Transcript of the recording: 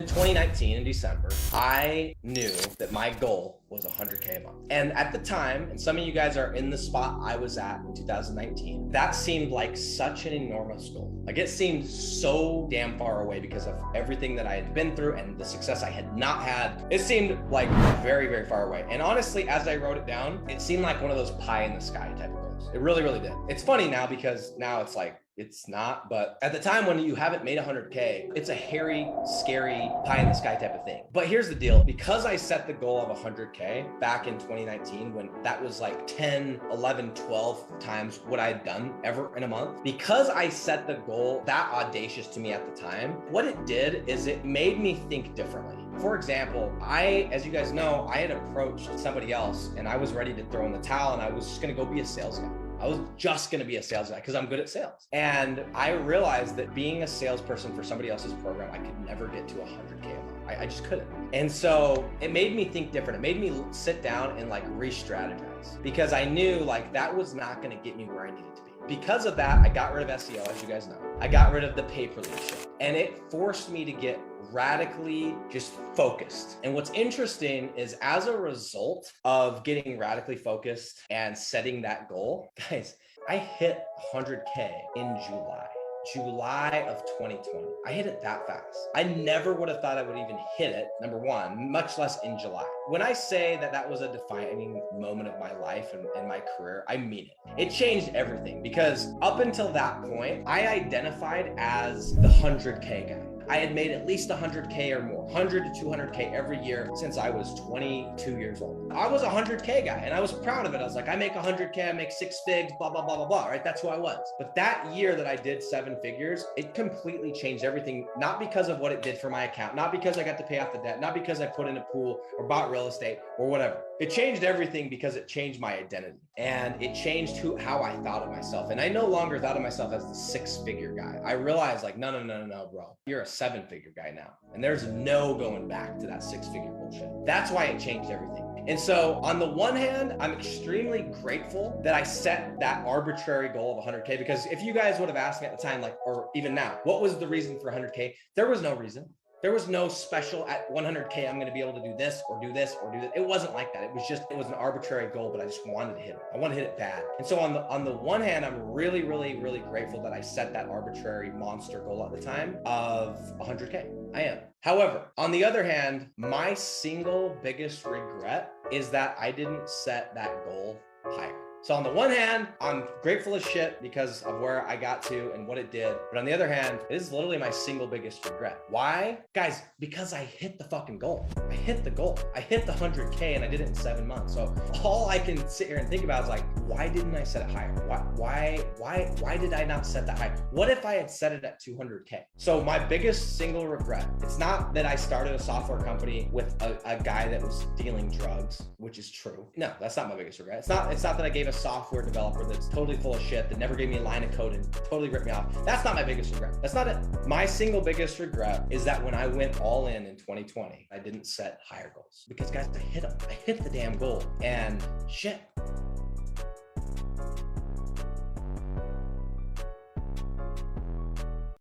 In 2019 in December, I knew that my goal was 100K a month. And at the time, and some of you guys are in the spot I was at in 2019, that seemed like such an enormous goal. Like it seemed so damn far away because of everything that I had been through and the success I had not had. It seemed like very, very far away. And honestly, as I wrote it down, it seemed like one of those pie in the sky type of goals. It really, really did. It's funny now because now it's like, it's not, but at the time when you haven't made 100K, it's a hairy, scary, pie in the sky type of thing. But here's the deal. Because I set the goal of 100K back in 2019, when that was like 10, 11, 12 times what I had done ever in a month, because I set the goal that audacious to me at the time, what it did is it made me think differently. For example, as you guys know, I had approached somebody else and I was ready to throw in the towel and I was just gonna go be a sales guy. I was just gonna be a sales guy because I'm good at sales. And I realized that being a salesperson for somebody else's program, I could never get to 100K a month. I just couldn't. And so it made me think different. It made me sit down and like re-strategize because I knew like that was not gonna get me where I needed to be. Because of that, I got rid of SEO, as you guys know. I got rid of the pay-per-lead shit. And it forced me to get radically just focused. And what's interesting is as a result of getting radically focused and setting that goal, guys, I hit 100K in July of 2020. I hit it that fast. I never would have thought I would even hit it, number one, much less in July. When I say that that was a defining moment of my life and my career, I mean it. It changed everything because up until that point, I identified as the 100K guy. I had made at least 100K or more, 100 to 200K every year since I was 22 years old. I was a 100K guy and I was proud of it. I was like, I make 100K, I make 6 figs, blah, blah, blah, blah, blah, right? That's who I was. But that year that I did 7 figures, it completely changed everything, not because of what it did for my account, not because I got to pay off the debt, not because I put in a pool or bought real estate or whatever. It changed everything because it changed my identity and it changed how I thought of myself. And I no longer thought of myself as the 6-figure guy. I realized like, no, bro, you're a 7-figure guy now. And there's no going back to that 6-figure bullshit. That's why it changed everything. And so on the one hand, I'm extremely grateful that I set that arbitrary goal of 100K because if you guys would have asked me at the time, like, or even now, what was the reason for 100K? There was no reason. There was no special at 100K, I'm going to be able to do this or do this or do that. It wasn't like that. It was an arbitrary goal, but I just wanted to hit it. I want to hit it bad. And so on the one hand, I'm really, really, really grateful that I set that arbitrary monster goal at the time of 100K. I am. However, on the other hand, my single biggest regret is that I didn't set that goal higher. So on the one hand, I'm grateful as shit because of where I got to and what it did. But on the other hand, it is literally my single biggest regret. Why? Guys, because I hit the fucking goal. I hit the goal. I hit the 100K and I did it in 7 months. So all I can sit here and think about is like, why didn't I set it higher? Why did I not set that high? What if I had set it at 200K? So my biggest single regret, it's not that I started a software company with a guy that was dealing drugs, which is true. No, that's not my biggest regret. It's not that I gave a software developer that's totally full of shit that never gave me a line of code and totally ripped me off. That's not my biggest regret. That's not it. My single biggest regret is that when I went all in 2020, I didn't set higher goals because guys, I hit them. I hit the damn goal and shit.